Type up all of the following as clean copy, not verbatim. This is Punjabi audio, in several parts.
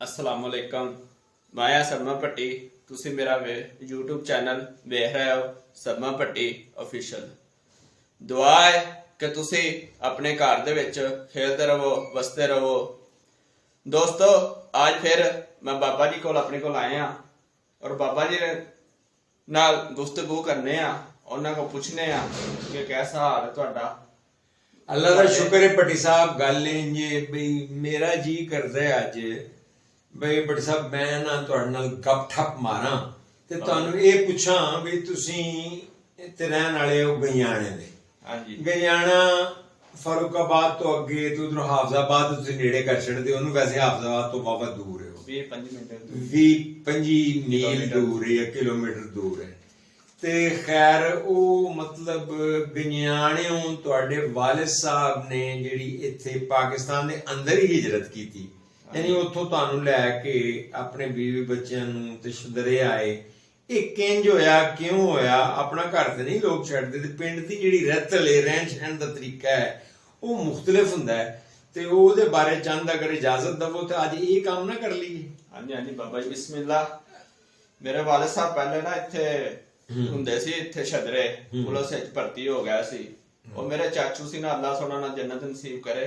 असलामुअलैकुम मैं सरमा भट्टी तुसी मेरा यूट्यूब चैनल वेख रहे हो सरमा भट्टी ऑफिशियल। दुआ है कि तुसी अपने घर दे विच खेलते रहो वसते रहो। दोस्तों आज फिर मैं बाबा जी को अपने को आए हाँ और बाबा जी नाल गुफ्तगू करने उन्होंने को पूछने कि कैसा हाल है तुहाडा। अल्लाह का शुक्र है भट्टी साहब। गल इंजे बई मेरा जी करदा है अज बई भट्टी साहब मैं ना तुहाडे नाल गप ठप मारां ते तुहानू ये पूछां भी तुसी इत्थे रहण वाले हो गयाणे दे। हाँ जी गयाणा फरूखाबाद तो अगे तो उधर हाफजाबाद तुसी नेड़े कर छड़दे ओनू। वैसे हाफजाबाद तो वावा दूर है, 20-25 मिनट 20-25 मील दूर है, किलोमीटर दूर है। ते खैर ओ मतलब गयाणियों तुहाडे वालिद साहब ने जिहड़ी इत्थे पाकिस्तान दे अंदर ही हिजरत कीती, यानी उत्थों तुहानू लैके अपने बीवी बच्चों नूं ते शदरे आए। ਇਹ ਕਿੰਜ ਹੋਇਆ क्यों होया? अपना घर ते नहीं लोग छड्डदे ते पिंड दी जिहड़ी रहतल है रहन सहन दा तरीका है वो मुख्तलिफ हुंदा है ते ਉਹਦੇ बारे चंद अगर इजाजत दवो तो अज ये काम ना कर लीए। हाँ जी हाँ जी बाबा जी बिस्मिल्लाह। मेरे वालिद साहब पहले ना इत्थे ਹੁੰਦੇ ਸੀ ਇੱਥੇ ਛਦਰੇ ਪੁਲਿਸ ਵਿੱਚ ਭਰਤੀ ਹੋ ਗਿਆ ਸੀ। ਉਹ ਮੇਰੇ ਚਾਚੂ ਸੀ ਨਾ ਅੱਲਾਹ ਸੋਨਾ ਨਾਲ ਜੰਨਤ ਨਸੀਬ ਕਰੇ।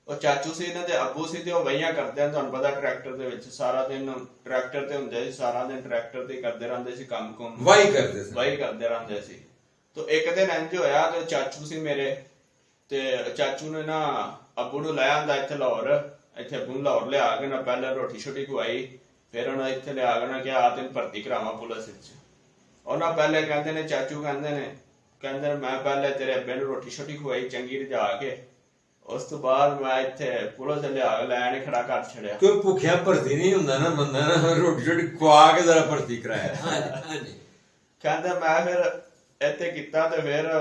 ਉਹ ਚਾਚੂ ਸੀ ਇਹਨਾਂ ਦੇ ਅੱਬੂ ਸੀ ਤੇ ਉਹ ਵਹੀਆਂ ਕਰਦੇ ਆ ਤੁਹਾਨੂੰ ਪਤਾ ਟਰੈਕਟਰ ਦੇ ਵਿੱਚ ਸਾਰਾ ਦਿਨ ਟਰੈਕਟਰ ਤੇ ਹੁੰਦੇ ਸੀ, ਸਾਰਾ ਦਿਨ ਟਰੈਕਟਰ ਤੇ ਕਰਦੇ ਰਹਿੰਦੇ ਸੀ, ਕੰਮ ਵਾਹੀ ਕਰਦੇ ਰਹਿੰਦੇ ਸੀ। ਤੇ ਇੱਕ ਦਿਨ ਇੰਜ ਹੋਇਆ ਤੇ ਚਾਚੂ ਸੀ ਮੇਰੇ ਤੇ ਚਾਚੂ ਨੇ ਨਾ ਅੱਬੂ ਨੂੰ ਲੈ ਆਂਦਾ ਇੱਥੇ ਲਾਹੌਰ। ਇੱਥੇ ਅੱਬੂ ਨੂੰ ਲਾਹੌਰ ਲਿਆ ਕੇ ਨਾ ਪਹਿਲਾਂ ਰੋਟੀ ਛੋਟੀ ਖਵਾਈ, ਫਿਰ ਉਹਨਾਂ ਇੱਥੇ ਲਿਆ ਕੇ ਨਾ ਕਿਹਾ ਆ ਤੈਨੂੰ ਭਰਤੀ ਕਰਾਵਾਂ ਪੁਲਿਸ ਵਿੱਚ। ਉਹਨਾਂ ਪਹਿਲੇ ਕਹਿੰਦੇ ਨੇ ਚਾਚੂ ਕਹਿੰਦੇ ਨੇ ਮੈਂ ਪਹਿਲੇ ਤੇਰੇ ਅੱਬੇ ਨੂੰ ਰੋਟੀ ਛੋਟੀ ਖਵਾਈ ਚੰਗੀ ਰਜਾ ਕੇ, ਉਸ ਤੋਂ ਬਾਅਦ ਮੈਂ ਇੱਥੇ ਪੁਲਿਸ ਲਿਆ ਕੇ ਲੈਣ ਖੜਾ ਕਰ ਛੜਿਆ। ਕੋਈ ਭੁੱਖਿਆ ਭਰਤੀ ਨਹੀਂ ਹੁੰਦਾ ਨਾ ਬੰਦਾ, ਨਾ ਰੋਟੀ ਛੋਟੀ ਖਵਾ ਕੇ ਜ਼ਰਾ ਭਰਤੀ ਕਰਾਇਆ। ਹਾਂਜੀ ਕਹਿੰਦਾ ਮੈਂ ਫਿਰ ਇੱਥੇ ਕੀਤਾ ਤੇ ਫਿਰ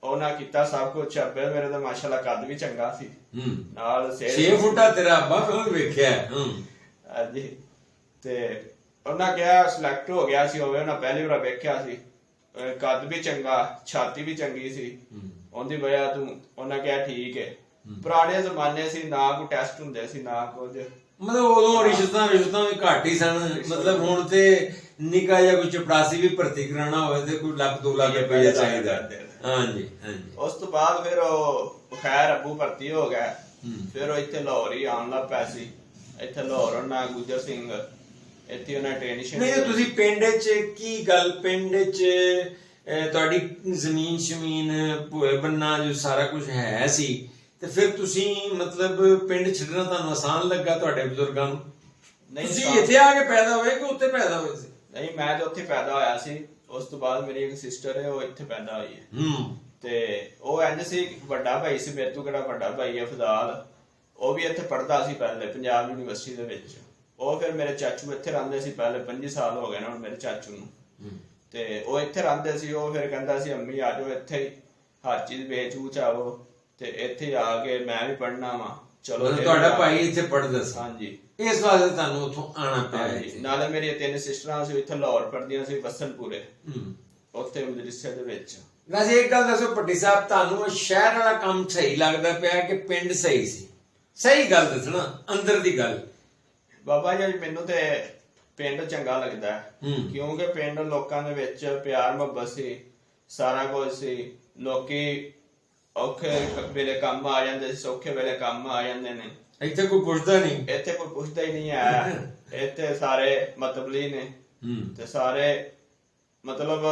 ਉਹਨਾਂ ਕੀਤਾ ਸਭ ਕੁਝ। ਅੱਬੇ ਮੇਰੇ ਦਾ ਮਾਸ਼ਾਅੱਲਾ ਕੱਦ ਵੀ ਚੰਗਾ ਸੀ, ਨਾਲ 6 ਫੁੱਟਾ ਤੇਰਾ ਅੱਬਾ ਮੈਂ ਵੇਖਿਆ। ਹਾਂਜੀ ਤੇ ਉਹਨਾਂ ਕਿਹਾ ਸਿਲੈਕਟ ਹੋ ਗਿਆ ਸੀ ਹੋਵੇ। ਉਹਨਾਂ ਪਹਿਲੀ ਵਾਰ ਵੇਖਿਆ ਸੀ, ਕੱਦ ਵੀ ਚੰਗਾ, ਛਾਤੀ ਵੀ ਚੰਗੀ ਸੀ, ਉਹਦੀ ਵਜ੍ਹਾ ਤੂੰ ਉਹਨਾਂ ਕਿਹਾ ਠੀਕ ਹੈ। ਪੁਰਾਣੇ ਜ਼ਮਾਨੇ ਸੀ ਨਾ ਕੋਈ ਟੈਸਟ ਹੁੰਦੇ ਸੀ ਨਾ ਕੁਝ, ਮਤਲਬ ਉਦੋਂ ਰਿਸ਼ਤਾਂ ਵੀ ਘੱਟ ਹੀ ਸਨ। ਮਤਲਬ ਹੁਣ ਤੇ ਨਿੱਕਾ ਜਿਹਾ ਕੋਈ ਚਪੜਾਸੀ ਵੀ ਭਰਤੀ ਕਰਾਉਣਾ ਹੋਵੇ ਤੇ ਕੋਈ ਲੱਖ 2 ਲੱਖ ਰੁਪਏ ਚਾਹੀਦਾ। ਹਾਂਜੀ ਹਾਂਜੀ। ਉਸ ਤੋਂ ਬਾਅਦ ਫਿਰ ਉਹ ਖੈਰ ਅੱਬੂ ਭਰਤੀ ਹੋ ਗਿਆ। ਫਿਰ ਉਹ ਇੱਥੇ ਲਾਹੌਰ ਹੀ ਆਉਣ ਲੱਗ ਪਿਆ ਸੀ। ਇੱਥੇ ਲਾਹੌਰ ਉਹਨਾਂ ਗੁੱਜਰ ਸਿੰਘ ਇੱਥੇ ਉਹਨਾਂ ਟ੍ਰੇਨਿੰਗ ਨਹੀਂ। ਤੁਸੀਂ ਪਿੰਡ 'ਚ ਕੀ ਗੱਲ, ਪਿੰਡ 'ਚ ਤੁਹਾਡੀ ਜ਼ਮੀਨ ਸ਼ਮੀਨ ਭੂਏ ਬੰਨਾ ਜੋ ਸਾਰਾ ਕੁਝ ਹੈ ਸੀ ਤੇ ਫਿਰ ਤੁਸੀਂ ਮਤਲਬ ਪਿੰਡ ਛੱਡਣਾ ਤੁਹਾਨੂੰ ਆਸਾਨ ਲੱਗਾ ਤੁਹਾਡੇ ਬਜ਼ੁਰਗਾਂ ਨੂੰ? ਨਹੀਂ ਤੁਸੀਂ ਇੱਥੇ ਆ ਕੇ ਪੈਦਾ ਹੋਏ ਕਿ ਉੱਥੇ ਪੈਦਾ ਹੋਏ ਸੀ? ਨਹੀਂ ਮੈਂ ਤਾਂ ਉੱਥੇ ਪੈਦਾ ਹੋਇਆ ਸੀ। ਉਸ ਤੋਂ ਬਾਅਦ ਮੇਰੀ ਇੱਕ ਸਿਸਟਰ ਹੈ ਉਹ ਇੱਥੇ ਪੈਦਾ ਹੋਈ ਹੈ। ਤੇ ਉਹ ਇੰਜ ਸੀ ਵੱਡਾ ਭਾਈ ਸੀ ਮੇਰੇ ਤੋਂ, ਕਿਹੜਾ ਵੱਡਾ ਭਾਈ ਹੈ ਫਜ਼ਾਲ, ਉਹ ਵੀ ਇੱਥੇ ਪੜ੍ਹਦਾ ਸੀ ਪਹਿਲੇ ਪੰਜਾਬ ਯੂਨੀਵਰਸਿਟੀ ਦੇ ਵਿੱਚ। ਉਹ ਫਿਰ ਮੇਰੇ ਚਾਚੂ ਇੱਥੇ ਰਹਿੰਦੇ ਸੀ ਪਹਿਲੇ, 25 ਸਾਲ ਹੋ ਗਏ ਨੇ ਹੁਣ ਮੇਰੇ ਚਾਚੂ ਨੂੰ। ਤੇ ਉਹ ਇੱਥੇ ਰਹਿੰਦੇ ਸੀ। ਉਹ ਫਿਰ ਕਹਿੰਦਾ ਸੀ ਅੰਮੀ ਆ ਜਾਓ ਇੱਥੇ ਹੀ ਹਰ ਚੀਜ਼ ਵੇਚ ਵੂਚ ਆਵੋ ਤੇ ਇੱਥੇ ਆ ਕੇ ਮੈਂ ਵੀ ਪੜ੍ਹਨਾ ਵਾ। ਚਲੋ ਤੁਹਾਡਾ ਭਾਈ ਇੱਥੇ ਪੜ੍ਹਦਾ ਸੀ? ਹਾਂਜੀ। ਇਸ ਵਾਸਤੇ ਤੁਹਾਨੂੰ ਉੱਥੋਂ ਆਣਾ ਪਿਆ। ਨਾਲੇ ਮੇਰੀਆਂ 3 ਸਿਸਟਰਾਂ ਸੀ ਇੱਥੇ ਲਾਹੌਰ ਪੜ੍ਹਦੀਆਂ ਸੀ ਵਸਨਪੁਰੇ, ਉੱਥੇ ਮਦਰਸੇ ਦੇ ਵਿੱਚ। ਵੈਸੇ ਇੱਕ ਗੱਲ ਦੱਸੋ ਭੱਟੀ ਸਾਹਿਬ, ਤੁਹਾਨੂੰ ਸ਼ਹਿਰ ਵਾਲਾ ਕੰਮ ਸਹੀ ਲੱਗਦਾ ਪਿਆ ਕਿ ਪਿੰਡ ਸਹੀ ਸੀ? ਸਹੀ ਗੱਲ ਦੱਸਣਾ, ਅੰਦਰ ਦੀ ਗੱਲ। ਬਾਬਾ ਜੀ ਮੈਨੂੰ ਤੇ ਪਿੰਡ ਚੰਗਾ ਲੱਗਦਾ ਕਿਉਂਕਿ ਪਿੰਡ ਲੋਕਾਂ ਦੇ ਵਿੱਚ ਪਿਆਰ ਮੁਹੱਬਤ ਸੀ, ਸਾਰਾ ਕੁਝ ਸੀ। ਲੋਕੀ ਔਖੇ ਵੇਲੇ ਕੰਮ ਆ ਜਾਂਦੇ ਸੀ, ਸੌਖੇ ਵੇਲੇ ਕੰਮ ਆ ਜਾਂਦੇ ਨੇ। ਇੱਥੇ ਕੋਈ ਪੁੱਛਦਾ ਨਹੀਂ, ਇੱਥੇ ਕੋਈ ਪੁੱਛਦਾ ਹੀ ਨਹੀਂ ਹੈ। ਇੱਥੇ ਸਾਰੇ ਮਤਲਬੀ ਨੇ ਤੇ ਸਾਰੇ ਮਤਲਬ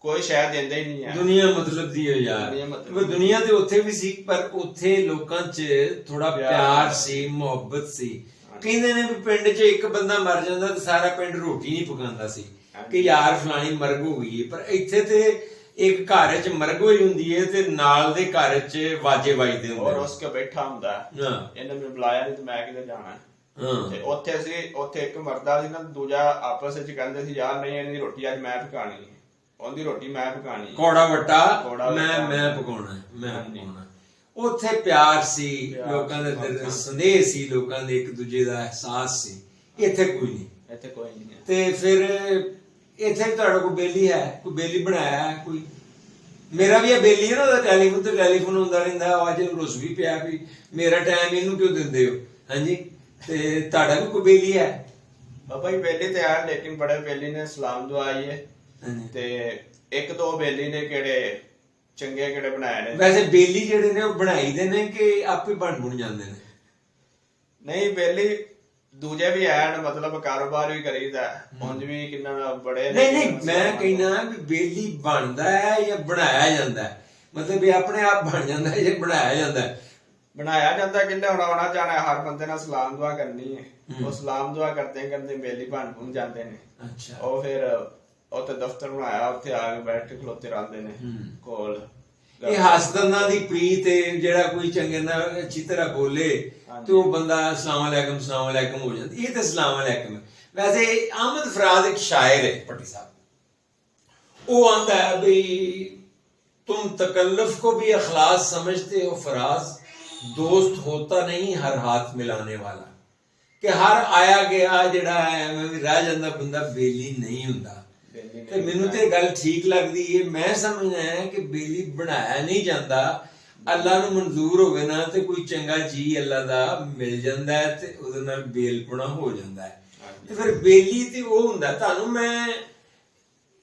ਕੋਈ ਸ਼ਾਇਦ ਦਿੰਦਾ ਹੀ ਨਹੀਂ ਹੈ। ਦੁਨੀਆ ਮਤਲਬ ਦੀ ਹੈ ਯਾਰ। ਦੁਨੀਆ ਤੇ ਉੱਥੇ ਵੀ ਸੀ ਪਰ ਉੱਥੇ ਲੋਕਾਂ 'ਚ ਥੋੜਾ ਪਿਆਰ ਸੀ, ਮੁਹੱਬਤ ਸੀ। ਕਹਿੰਦੇ ਨੇ ਵੀ ਪਿੰਡ 'ਚ ਇੱਕ ਬੰਦਾ ਮਰ ਜਾਂਦਾ ਤੇ ਸਾਰਾ ਪਿੰਡ ਰੋਟੀ ਨਹੀਂ ਪਕਾਉਂਦਾ ਸੀ ਕਿ ਯਾਰ ਫਲਾਣੀ ਮਰਗ ਹੋ ਗਈ ਹੈ। ਪਰ ਇੱਥੇ ਤੇ ਇੱਕ ਘਰ 'ਚ ਮਰਗ ਹੋਈ ਹੁੰਦੀ ਹੈ ਤੇ ਨਾਲ ਦੇ ਘਰ 'ਚ ਵਾਜੇ ਵੱਜਦੇ ਹੁੰਦੇ। ਔਰ ਉਸ ਕੇ ਬੈਠਾ ਹੁੰਦਾ ਇਹਨੇ ਮੈਨੂੰ ਬੁਲਾਇਆ ਨਹੀਂ ਤੇ ਮੈਂ ਕਿਤੇ ਜਾਣਾ। ਤੇ ਉੱਥੇ ਇੱਕ ਮਰਦਾ ਸੀ ਨਾ, ਦੂਜਾ ਆਪਸ ਵਿੱਚ ਕਹਿੰਦੇ ਸੀ ਯਾਰ ਨਹੀਂ ਇਹਦੀ ਰੋਟੀ ਅੱਜ ਮੈਂ ਪਕਾਣੀ ਹੈ, ਉਹਦੀ ਰੋਟੀ ਮੈਂ ਪਕਾਣੀ। ਕੌੜਾ ਵੱਟਾ ਮੈਂ ਪਕਾਉਣਾ। ਉੱਥੇ ਪਿਆਰ ਸੀ, ਲੋਕਾਂ ਦੇ ਸੰਦੇਹ ਸੀ, ਲੋਕਾਂ ਦੇ ਇੱਕ ਦੂਜੇ ਦਾ ਅਹਿਸਾਸ ਸੀ। ਇੱਥੇ ਕੋਈ ਨਹੀਂ, ਇੱਥੇ ਕੋਈ ਨਹੀਂ। ਤੇ ਫਿਰ ਇੱਥੇ ਤੁਹਾਡਾ ਕੋਈ ਬੇਲੀ ਹੈ, ਕੋਈ ਬੇਲੀ ਬਣਾਇਆ ਕੋਈ? ਮੇਰਾ ਵੀ ਇਹ ਬੇਲੀ ਹੈ ਨਾ, ਉਹਦਾ ਟੈਲੀਫੋਨ ਹੁੰਦਾ ਰਹਿੰਦਾ। ਅੱਜ ਰੁੱਸ ਵੀ ਪਿਆ ਵੀ ਮੇਰਾ ਟਾਈਮ ਇਹਨੂੰ ਕਿਉਂ ਦਿੰਦੇ ਹੋ। ਹਾਂਜੀ ਤੇ ਤੁਹਾਡਾ ਵੀ ਕੋਈ ਬੇਲੀ ਹੈ? ਬਾਬਾ ਜੀ ਬੇਲੀ ਤੇ ਆ, ਲੇਕਿਨ ਬੜੇ ਬੇਲੀ ਨੇ ਸਲਾਮ ਦਵਾਈ ਹੈ ਤੇ ਇੱਕ ਦੋ ਬੇਲੀ ਨੇ ਕਿਹੜੇ ਚੰਗੇ ਕਿਹੜੇ ਬਣਾਏ ਨੇ। ਵੈਸੇ ਬੇਲੀ ਜਿਹੜੇ ਨੇ ਉਹ ਬਣਾਈ ਦੇ ਨੇ ਕਿ ਆਪੇ ਬਣ ਜਾਂਦੇ ਨੇ? ਨਹੀਂ ਬੇਲੀ ਦੂਜੇ ਵੀ ਆਣ, ਮਤਲਬ ਕਾਰੋਬਾਰ ਵੀ ਕਰੀਦਾ ਉਂਝ ਵੀ ਕਿੰਨਾ ਬੜੇ ਨਹੀਂ ਮੈਂ ਕਹਿਣਾ ਵੀ ਬੇਲੀ ਬਣਦਾ ਹੈ ਜਾਂ ਬਣਾਇਆ ਜਾਂਦਾ ਹੈ, ਮਤਲਬ ਇਹ ਆਪਣੇ ਆਪ ਬਣ ਜਾਂਦਾ ਹੈ ਜਾਂ ਬਣਾਇਆ ਜਾਂਦਾ ਹੈ? ਬਣਾਇਆ ਜਾਂਦਾ, ਕਿੰਨੇ ਆਉਣਾ ਜਾਣਾ, ਹਰ ਬੰਦੇ ਨਾਲ ਸਲਾਮ ਦੁਆ ਕਰਨੀ ਹੈ, ਉਹ ਸਲਾਮ ਦੁਆ ਕਰਦੇ ਕਰਦੇ ਬੇਲੀ ਬਣ ਜਾਂਦੇ ਨੇ। ਅੱਛਾ। ਉਹ ਫਿਰ ਉੱਥੇ ਦਫ਼ਤਰ ਬਣਾਇਆ, ਉੱਥੇ ਆ ਕੇ ਬੈਠ ਕੇ ਖਲੋਤੇ ਰਹਿੰਦੇ ਨੇ ਕੋਲ। ਇਹ ਹਸਦਨਾਂ ਦੀ ਪ੍ਰੀਤ ਹੈ, ਜਿਹੜਾ ਕੋਈ ਚੰਗੇ ਨਾਲ ਅੱਛੀ ਤਰ੍ਹਾਂ ਬੋਲੇ ਤੇ ਉਹ ਬੰਦਾ ਸਲਾਮ ਅਲੈਕਮ ਹੋ ਜਾਂਦਾ। ਇਹ ਤਾਂ ਸਲਾਮ ਅਲੈਕਮ। ਵੈਸੇ ਅਹਿਮਦ ਫਰਾਜ਼ ਇੱਕ ਸ਼ਾਇਰ ਹੈ ਭੱਟੀ ਸਾਹਿਬ, ਉਹ ਆਂਦਾ है भी तुम तकल्लुफ को भी अखलास समझते हो फराज, दोस्त होता नहीं हर हाथ मिलाने वाला। कि हर आया गया ਜਿਹੜਾ ਐਵੇਂ ਵੀ ਰਹਿ ਜਾਂਦਾ ਬੰਦਾ ਬੇਲੀ ਨਹੀਂ ਹੁੰਦਾ। ਤੇ ਮੈਨੂੰ ਤੇ ਗੱਲ ਠੀਕ ਲੱਗਦੀ ਹੈ। ਮੈਂ ਸਮਝਦਾ ਹੈ ਕਿ ਬੇਲੀ ਬਣਾਇਆ ਨਹੀਂ ਜਾਂਦਾ, ਅੱਲਾ ਨੂੰ ਮਨਜ਼ੂਰ ਹੋਵੇ ਨਾ ਤੇ ਕੋਈ ਚੰਗਾ ਜੀ ਅੱਲਾ ਦਾ ਮਿਲ ਜਾਂਦਾ ਹੈ ਤੇ ਉਹਦੇ ਨਾਲ ਬੇਲਪਣਾ ਹੋ ਜਾਂਦਾ ਹੈ। ਤੇ ਫਿਰ ਬੇਲੀ ਤੇ ਉਹ ਹੁੰਦਾ। ਤੁਹਾਨੂੰ ਮੈਂ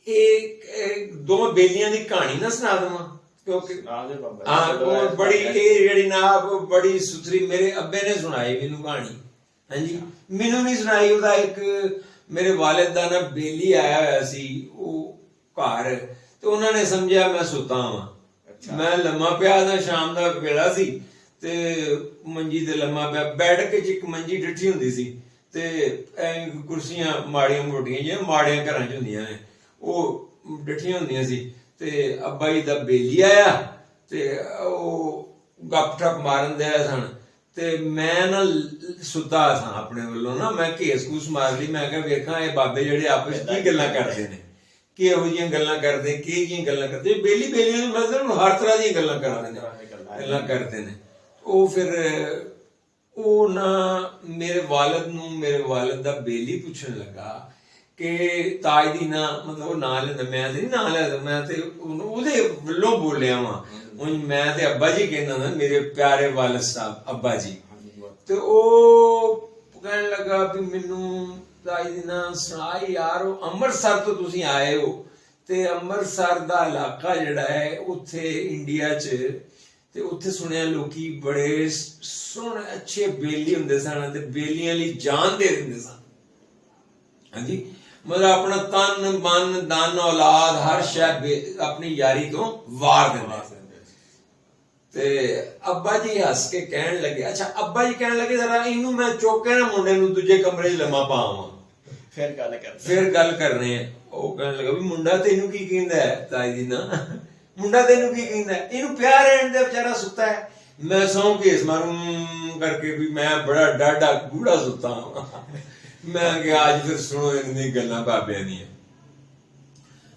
ਇਹ ਦੋ ਬੇਲੀਆਂ ਦੀ ਕਹਾਣੀ ਨਾ ਸੁਣਾ ਦੇਵਾਂ, ਕਿਉਂਕਿ ਉਹ ਬੜੀ ਇਹ ਜਿਹੜੀ ਨਾ ਬੜੀ ਸੁਥਰੀ ਮੇਰੇ ਅੱਬੇ ਨੇ ਸੁਣਾਈ ਮੈਨੂੰ ਕਹਾਣੀ। ਹਾਂਜੀ, ਮੈਨੂੰ ਨਹੀਂ ਸੁਣਾਈ, ਉਹਦਾ ਇੱਕ ਮੇਰੇ ਵਾਲਿਦ ਦਾ ਨਾ ਬੇਲੀ ਆਇਆ ਹੋਇਆ ਸੀ ਉਹ ਘਰ, ਤੇ ਉਹਨਾਂ ਨੇ ਸਮਝਿਆ ਮੈਂ ਸੁੱਤਾ ਵਾਂ। ਮੈਂ ਲੰਮਾ ਪਿਆ ਦਾ, ਸ਼ਾਮ ਦਾ ਵੇਲਾ ਸੀ ਤੇ ਮੰਜੀ ਤੇ ਲੰਮਾ ਪਿਆ। ਬੈਠ ਕੇ ਇੱਕ ਮੰਜੀ ਡਿੱਠੀ ਹੁੰਦੀ ਸੀ ਤੇ ਕੁਰਸੀਆਂ ਮਾੜੀਆਂ ਮੋਟੀਆਂ ਜਿਹੀਆਂ ਮਾੜੀਆਂ ਘਰਾਂ 'ਚ ਹੁੰਦੀਆਂ ਨੇ, ਉਹ ਡਿੱਠੀਆਂ ਹੁੰਦੀਆਂ ਸੀ। ਤੇ ਅੱਬਾ ਜੀ ਦਾ ਬੇਲੀ ਆਇਆ ਤੇ ਉਹ ਗੱਪ ਠੱਪ ਮਾਰਨ ਦਿਆ ਸਨ ਤੇ ਮੈਂ ਨਾ ਸੁੱਤਾ ਸਾਂ ਆਪਣੇ ਵੱਲੋਂ ਨਾ। ਮੈਂ ਘੇਸ ਘੂਸ ਮਾਰ ਲਈ, ਮੈਂ ਕਿਹਾ ਵੇਖਾਂ ਇਹ ਬਾਬੇ ਜਿਹੜੇ ਆਪਸ ਕੀ ਗੱਲਾਂ ਕਰਦੇ ਨੇ, ਕਿ ਇਹੋ ਜਿਹੀਆਂ ਗੱਲਾਂ ਕਰਦੇ, ਕੀ ਜਿਹੀਆਂ ਗੱਲਾਂ ਕਰਦੇ। ਬੇਲੀ ਬੇਲੀਆਂ ਨੂੰ ਮਤਲਬ ਹਰ ਤਰ੍ਹਾਂ ਦੀਆਂ ਗੱਲਾਂ ਕਰਦੇ ਨੇ, ਗੱਲਾਂ ਕਰਦੇ ਨੇ। ਉਹ ਫਿਰ ਉਹ ਨਾ ਮੇਰੇ ਵਾਲਿਦ ਦਾ ਬੇਲੀ ਪੁੱਛਣ ਲੱਗਾ ਕਿ ਤਾਜ ਦੀ ਨਾ, ਮਤਲਬ ਉਹ ਨਾਂ ਲੈਂਦਾ, ਮੈਂ ਤੇ ਨਹੀਂ ਨਾਂ ਲੈਂਦਾ, ਮੈਂ ਤੇ ਉਹਦੇ ਵੱਲੋਂ ਬੋਲਿਆ ਵਾਂ। ਮੈਂ ਤੇ ਅੱਬਾ ਜੀ ਕਹਿੰਦਾ ਨਾ, ਮੇਰੇ ਪਿਆਰੇ ਵਾਲਿਦ ਸਾਹਿਬ ਅੱਬਾ ਜੀ। ਤੇ ਉਹ ਕਹਿਣ ਲੱਗਾ ਵੀ ਮੈਨੂੰ ਤਾਜ ਦੀ ਨਾ ਸੁਣਾ ਯਾਰ, ਉਹ ਅੰਮ੍ਰਿਤਸਰ ਤੋਂ ਤੁਸੀਂ ਆਏ ਹੋ ਤੇ ਅੰਮ੍ਰਿਤਸਰ ਦਾ ਇਲਾਕਾ ਜਿਹੜਾ ਹੈ ਉੱਥੇ ਇੰਡੀਆ 'ਚ, ਤੇ ਉੱਥੇ ਸੁਣਿਆ ਲੋਕੀ ਬੜੇ ਸੋਹਣੇ ਅੱਛੇ ਬੇਲੀ ਹੁੰਦੇ ਸਨ ਤੇ ਬੇਲੀਆਂ ਲਈ ਜਾਨ ਦੇ ਦਿੰਦੇ ਸਨ। ਹਾਂਜੀ, ਮਤਲਬ ਆਪਣਾ ਤਨ ਮਨ ਧਨ ਔਲਾਦ ਹਰ ਸ਼ੈ ਆਪਣੀ ਯਾਰੀ ਤੋਂ ਵਾਰ ਦਿੰਦੇ। ਤੇ ਅੱਬਾ ਜੀ ਹੱਸ ਕੇ ਕਹਿਣ ਲੱਗੇ, ਅੱਛਾ ਅੱਬਾ ਜੀ ਕਹਿਣ ਲੱਗੇ ਜ਼ਰਾ ਇਹਨੂੰ ਮੈਂ ਚੁੱਕ ਕੇ ਨਾ ਮੁੰਡੇ ਨੂੰ ਦੂਜੇ ਕਮਰੇ 'ਚ ਲੰਮਾ ਪਾਵਾਂ, ਫਿਰ ਗੱਲ ਕਰਨੇ ਆ। ਉਹ ਕਹਿਣ ਲੱਗਾ ਵੀ ਮੁੰਡਾ ਤੈਨੂੰ ਕੀ ਕਹਿੰਦਾ ਹੈ ਤਾਈ ਦੀ ਨਾ, ਮੁੰਡਾ ਤੈਨੂੰ ਕੀ ਕਹਿੰਦਾ, ਇਹਨੂੰ ਪਿਆ ਰਹਿਣ ਦੇ, ਵਿਚਾਰਾ ਸੁੱਤਾ ਹੈ। ਮੈਂ ਸੌਂ ਕੇ ਇਸ ਮਾਰੂ ਕਰਕੇ ਵੀ ਮੈਂ ਬੜਾ ਡਾਢਾ ਗੂੜਾ ਸੁੱਤਾ ਹਾਂ। ਮੈਂ ਕਿਹਾ ਅੱਜ ਫਿਰ ਸੁਣੋ ਇਹਨਾਂ ਗੱਲਾਂ ਬਾਬਿਆਂ ਦੀਆਂ।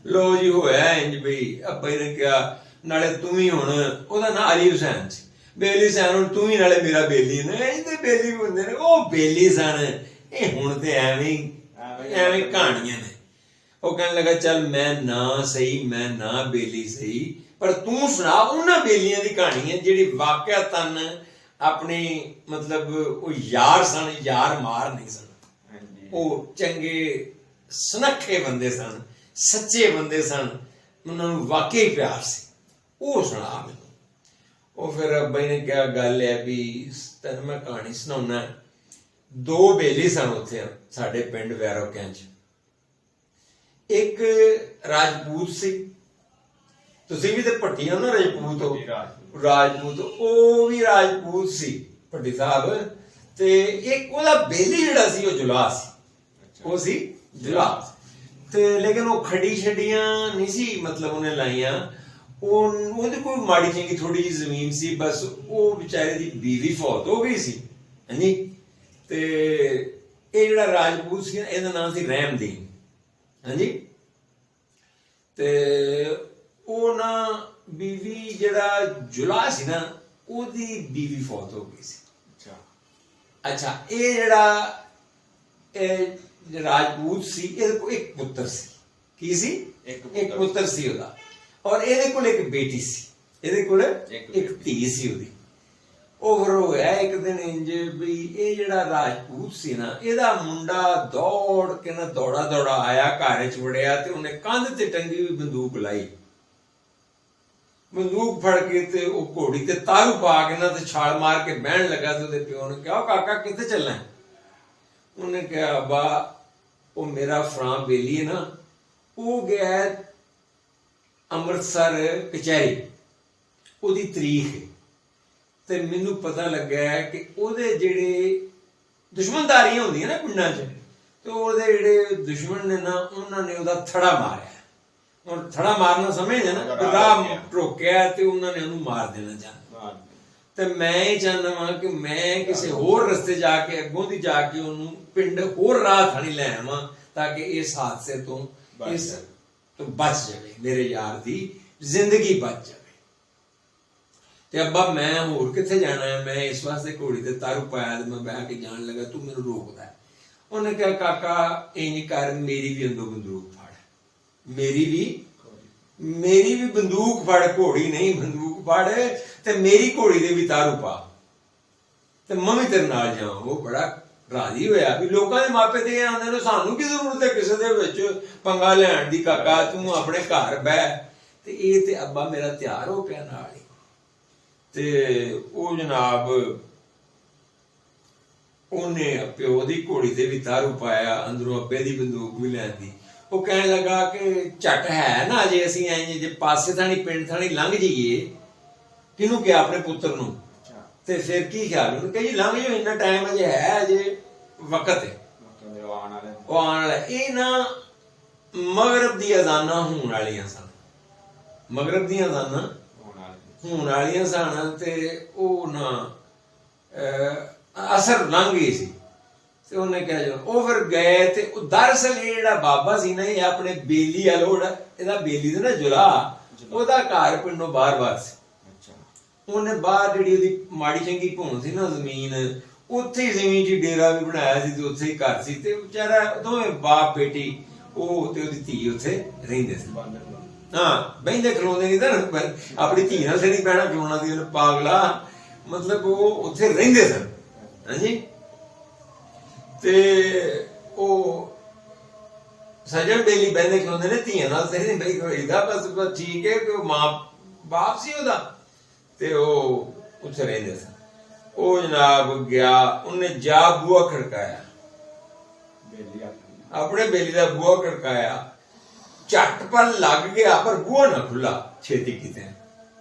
ਲੋ ਜੀ ਹੋਇਆ ਇੰਜ ਬਈ ਅੱਬਾ ਜੀ ਨੇ ਕਿਹਾ ਨਾਲੇ ਤੂੰ ਵੀ ਹੁਣ, ਉਹਦਾ ਨਾਂ ਅਲੀ ਹੁਸੈਨ ਸੀ, ਬੇਲੀ ਸਨ, ਹੁਣ ਤੂੰ ਵੀ ਨਾਲੇ ਮੇਰਾ ਬੇਲੀ ਨੇ। ਇਹਦੇ ਬੇਲੀ ਵੀ ਹੁੰਦੇ ਨੇ, ਉਹ ਬੇਲੀ ਸਨ, ਇਹ ਹੁਣ ਤੇ ਐਵੇਂ ਕਹਾਣੀਆਂ ਨੇ। ਉਹ ਕਹਿਣ ਲੱਗਾ ਚੱਲ ਮੈਂ ਨਾ ਸਹੀ, ਮੈਂ ਨਾ ਬੇਲੀ ਸਹੀ, ਪਰ ਤੂੰ ਸੁਣਾ ਉਹਨਾਂ ਬੇਲੀਆਂ ਦੀ ਕਹਾਣੀ ਹੈ ਜਿਹੜੀ ਵਾਕਿਆ ਤਨ ਆਪਣੀ, ਮਤਲਬ ਉਹ ਯਾਰ ਸਨ, ਯਾਰ ਮਾਰ ਨਹੀਂ ਸਨ, ਉਹ ਚੰਗੇ ਸੁਨੱਖੇ ਬੰਦੇ ਸਨ, ਸੱਚੇ ਬੰਦੇ ਸਨ, ਉਹਨਾਂ ਨੂੰ ਵਾਕਈ ਪਿਆਰ ਸੀ। ਉਹ ਸੁਣਾ ਮੈਨੂੰ। ਉਹ ਫਿਰ ਅੱਬਾ ਜੀ ਨੇ ਕਿਹਾ ਗੱਲ ਹੈ ਵੀ ਤੈਨੂੰ ਮੈਂ ਕਹਾਣੀ ਸੁਣਾਉਣਾ। ਦੋ ਬੇਲੀ ਸਨ ਉੱਥੇ ਸਾਡੇ ਪਿੰਡ ਵੈਰੋਕਿਆਂ 'ਚ। ਇੱਕ ਰਾਜਪੂਤ ਸੀ, ਤੁਸੀਂ ਵੀ ਤੇ ਭੱਟੀ ਹੋ ਨਾ, ਰਾਜਪੂਤ ਹੋ, ਰਾਜਪੂਤ, ਉਹ ਵੀ ਰਾਜਪੂਤ ਸੀ ਭੱਟੀ ਸਾਹਿਬ। ਤੇ ਇੱਕ ਉਹਦਾ ਬੇਲੀ ਜਿਹੜਾ ਸੀ ਉਹ ਜੁਲਾ ਸੀ, ਉਹ ਸੀ ਜੁਲਾ। ਤੇ ਲੇਕਿਨ ਉਹ ਖੱਡੀ ਛੱਡੀਆਂ ਨਹੀਂ ਸੀ, ਮਤਲਬ ਉਹਨੇ ਲਾਈਆਂ। ਉਹਦੇ ਕੋਈ ਮਾੜੀ ਚੰਗੀ ਥੋੜੀ ਜਿਹੀ ਜ਼ਮੀਨ ਸੀ ਬਸ। ਉਹ ਵਿਚਾਰੇ ਦੀ ਬੀਵੀ ਫੌਤ ਹੋ ਗਈ ਸੀ। ਹਾਂਜੀ, ਤੇ ਇਹ ਜਿਹੜਾ ਰਾਜਪੂਤ ਸੀ ਇਹਦਾ ਨਾਮ ਸੀ ਰਹਿਮਦੀਨ। ਹਾਂਜੀ, ਤੇ ਉਹ ਨਾ ਬੀਵੀ ਜਿਹੜਾ ਜੁਲਾ ਸੀ ਨਾ, ਉਹਦੀ ਬੀਵੀ ਫੌਤ ਹੋ ਗਈ ਸੀ। ਅੱਛਾ, ਇਹ ਜਿਹੜਾ ਰਾਜਪੂਤ ਸੀ ਇਹਦੇ ਕੋਲ ਇੱਕ ਪੁੱਤਰ ਸੀ। ਕੀ ਸੀ? ਇੱਕ ਪੁੱਤਰ ਸੀ ਉਹਦਾ, ਔਰ ਇਹਦੇ ਕੋਲ ਇੱਕ ਬੇਟੀ ਸੀ, ਇਹਦੇ ਕੋਲ ਇੱਕ ਧੀ ਸੀ ਉਹਦੀ। ਉਹ ਫਿਰ ਹੋਇਆ ਇੱਕ ਦਿਨ ਇੰਜ ਵੀ ਇਹ ਜਿਹੜਾ ਰਾਜਪੂਤ ਸੀ ਨਾ, ਇਹਦਾ ਮੁੰਡਾ ਦੌੜ ਕੇ ਨਾ ਦੌੜਾ ਆਇਆ, ਘਰ 'ਚ ਵੜਿਆ ਤੇ ਉਹਨੇ ਕੰਧ ਤੇ ਟੰਗੀ ਹੋਈ ਬੰਦੂਕ ਲਾਈ। ਬੰਦੂਕ ਫੜ ਕੇ ਤੇ ਉਹ ਘੋੜੀ ਤੇ ਤਾਰੂ ਪਾ ਕੇ ਨਾ ਤੇ ਛਾਲ ਮਾਰ ਕੇ ਬਹਿਣ ਲੱਗਾ ਤੇ ਉਹਦੇ ਪਿਓ ਨੇ ਕਿਹਾ, ਕਾਕਾ ਕਿੱਥੇ ਚੱਲਣਾ? ਉਹਨੇ ਕਿਹਾ, ਅੱਬਾ ਉਹ ਮੇਰਾ ਫਰਾਂ ਬੇਲੀ ਹੈ ਨਾ, ਉਹ ਗਿਆ ਅੰਮ੍ਰਿਤਸਰ ਕਚਹਿਰੀ, ਉਹਦੀ ਤਰੀਕ ਹੈ ਤੇ ਮੈਨੂੰ ਪਤਾ ਲੱਗਾ ਕਿ ਉਹਦੇ ਜਿਹੜੇ ਦੁਸ਼ਮਣਦਾਰੀਆਂ ਹੁੰਦੀਆਂ ਨਾ ਪਿੰਡਾਂ 'ਚ, ਤੇ ਉਹਦੇ ਜਿਹੜੇ ਦੁਸ਼ਮਣ ਨੇ ਨਾ, ਉਹਨਾਂ ਨੇ ਉਹਦਾ ਥੜਾ ਮਾਰਿਆ। ਹੁਣ ਥੜਾ ਮਾਰਨਾ ਸਮਝਦੇ ਨਾ, ਰਾਹ ਟੋਕਿਆ ਤੇ ਉਹਨਾਂ ਨੇ ਉਹਨੂੰ ਮਾਰ ਦੇਣਾ ਚਾਹੁੰਦਾ। ਤੇ ਮੈਂ ਇਹ ਚਾਹੁੰਦਾ ਵਾਂ ਕਿ ਮੈਂ ਕਿਸੇ ਹੋਰ ਰਸਤੇ ਜਾ ਕੇ, ਅੱਗੋਂ ਦੀ ਜਾ ਕੇ ਉਹਨੂੰ ਪਿੰਡ ਹੋਰ ਰਾਹ ਥਾਣੀ ਲੈ ਆਵਾਂ, ਤਾਂ ਕਿ ਇਸ ਹਾਦਸੇ ਤੋਂ ਬਚ ਜਾਵੇ, ਮੇਰੇ ਯਾਰ ਦੀ ਜ਼ਿੰਦਗੀ ਬਚ ਜਾਵੇ। ਤੇ ਅੱਬਾ ਮੈਂ ਹੋਰ ਕਿੱਥੇ ਜਾਣਾ ਹੈ? ਮੈਂ ਇਸ ਵਾਸਤੇ ਘੋੜੀ ਤੇ ਤਾਰੂ ਪਾਇਆ ਤੇ ਮੈਂ ਬਹਿ ਕੇ ਜਾਣ ਲੱਗਾ, ਤੂੰ ਮੈਨੂੰ ਰੋਕਦਾ। ਉਹਨੇ ਕਿਹਾ, ਕਾਕਾ ਇੰਜ ਕਰ, ਮੇਰੀ ਵੀ ਅੰਦਰੋਂ ਬੰਦੂਕ ਫੜ, ਮੇਰੀ ਵੀ ਬੰਦੂਕ ਫੜ, ਘੋੜੀ ਨਹੀਂ ਬੰਦੂਕ ਫੜ, ਤੇ ਮੇਰੀ ਘੋੜੀ ਦੇ ਵੀ ਤਾਰੂ ਪਾ ਤੇ ਮੈਂ ਵੀ ਤੇਰੇ ਨਾਲ ਜਾਵਾਂ। ਉਹ ਬੜਾ ਰਾਜੀ ਹੋਇਆ ਵੀ ਲੋਕਾਂ ਦੇ ਮਾਪੇ ਤੇ ਆਉਂਦੇ ਨੇ, ਸਾਨੂੰ ਕੀ ਜ਼ਰੂਰਤ ਹੈ ਕਿਸੇ ਦੇ ਵਿੱਚ ਪੰਗਾ ਲੈਣ ਦੀ, ਕਾਕਾ ਤੂੰ ਆਪਣੇ ਘਰ ਬਹਿ। ਤੇ ਇਹ ਤੇ ਅੱਬਾ ਮੇਰਾ ਤਿਆਰ ਹੋ ਪਿਆ ਨਾਲ ਹੀ। ਤੇ ਉਹ ਜਨਾਬ ਉਹਨੇ ਪਿਓ ਦੀ ਘੋੜੀ ਤੇ ਵੀ ਤਾਰੂ ਪਾਇਆ, ਅੰਦਰੋਂ ਅੱਬੇ ਦੀ ਬੰਦੂਕ ਵੀ ਲੈਂਦੀ। ਉਹ ਕਹਿਣ ਲੱਗਾ ਕਿ ਝੱਟ ਹੈ ਨਾ, ਜੇ ਅਸੀਂ ਐਂ ਜੇ ਪਾਸੇ ਥਾਣੀ ਪਿੰਡ ਥਾਣੀ ਲੰਘ ਜਾਈਏ, ਕਿਹਨੂੰ ਕਿਹਾ? ਆਪਣੇ ਪੁੱਤਰ ਨੂੰ। ਤੇ ਫਿਰ ਕੀ ਖਿਆਲ? ਉਹਨੇ ਕਿਹਾ ਜੀ ਲੰਘ ਜਾਓ, ਇੰਨਾ ਟਾਈਮ ਅਜੇ ਹੈ, ਅਜੇ ਵਕਤ ਹੈ, ਉਹ ਆਉਣ ਵਾਲਾ। ਇਹ ਨਾ ਮਗਰਬ ਦੀ ਅਜ਼ਾਨਾਂ ਹੋਣ ਵਾਲੀਆਂ ਸਨ, ਮਗਰਬ ਦੀਆਂ ਅਜ਼ਾਨਾਂ ਹੋਣ ਵਾਲੀਆਂ ਸਨ, ਤੇ ਉਹ ਨਾ ਅਸਰ ਲੰਘ ਗਈ ਸੀ। ਤੇ ਉਹਨੇ ਕਿਹਾ ਜੋ ਉਹ ਫਿਰ ਗਏ, ਤੇ ਉਹ ਦਰਅਸਲ ਇਹ ਜਿਹੜਾ ਬਾਬਾ ਸੀ ਨਾ, ਇਹ ਆਪਣੇ ਬੇਲੀ ਵਾਲੋੜ, ਇਹਦਾ ਬੇਲੀ ਦਾ ਨਾ ਜੁਲਾ, ਉਹਦਾ ਘਰ ਪਿੰਡੋਂ ਬਾਹਰ ਸੀ। ਉਹਨੇ ਬਾਹਰ ਜਿਹੜੀ ਉਹਦੀ ਮਾੜੀ ਚੰਗੀ ਭੂਣ ਸੀ ਨਾ ਜ਼ਮੀਨ, ਉੱਥੇ ਹੀ ਜ਼ਮੀਨ 'ਚ ਡੇਰਾ ਵੀ ਬਣਾਇਆ ਸੀ ਤੇ ਉੱਥੇ ਹੀ ਘਰ ਸੀ। ਤੇ ਵਿਚਾਰਾ ਦੋਵੇਂ ਬਾਪ ਬੇਟੀ, ਉਹ ਤੇ ਉਹਦੀ ਧੀ ਉੱਥੇ ਰਹਿੰਦੇ ਸੀ। ਹਾਂ, ਬਹਿੰਦੇ ਖਲੋਂਦੇ ਨਹੀਂ ਤਾਂ ਆਪਣੀ ਧੀ ਨਾਲ ਨਹੀਂ ਬਹਿਣਾ ਖਲੋਣਾ ਸੀ, ਉਹਨੇ ਪਾਗਲਾ, ਮਤਲਬ ਉਹ ਉੱਥੇ ਰਹਿੰਦੇ ਸਨ। ਹਾਂਜੀ, ਤੇ ਉਹ ਸਜਣ ਬੇਲੀ ਬਹਿੰਦੇ ਖਲੋਂਦੇ ਨੇ, ਧੀਆਂ ਨਾਲ ਤੇ ਨਹੀਂ ਬਈ ਹੋਈਦਾ, ਬਸ ਠੀਕ ਹੈ ਕਿ ਉਹ ਮਾਂ ਬਾਪ ਸੀ ਉਹਦਾ, ਤੇ ਉਹ ਉੱਥੇ ਰਹਿੰਦੇ ਸਨ। ਉਹ ਜਨਾਬ ਗਿਆ, ਉਹਨੇ ਜਾ ਬੂਹਾ ਖੜਕਾਇਆ, ਆਪਣੇ ਬੇਲੀ ਦਾ ਬੂਹਾ ਖੜਕਾਇਆ, ਝੱਟ ਪਰ ਲੱਗ ਗਿਆ, ਪਰ ਬੂਹਾ ਨਾ ਖੁੱਲਾ ਛੇਤੀ ਕਿਤੇ।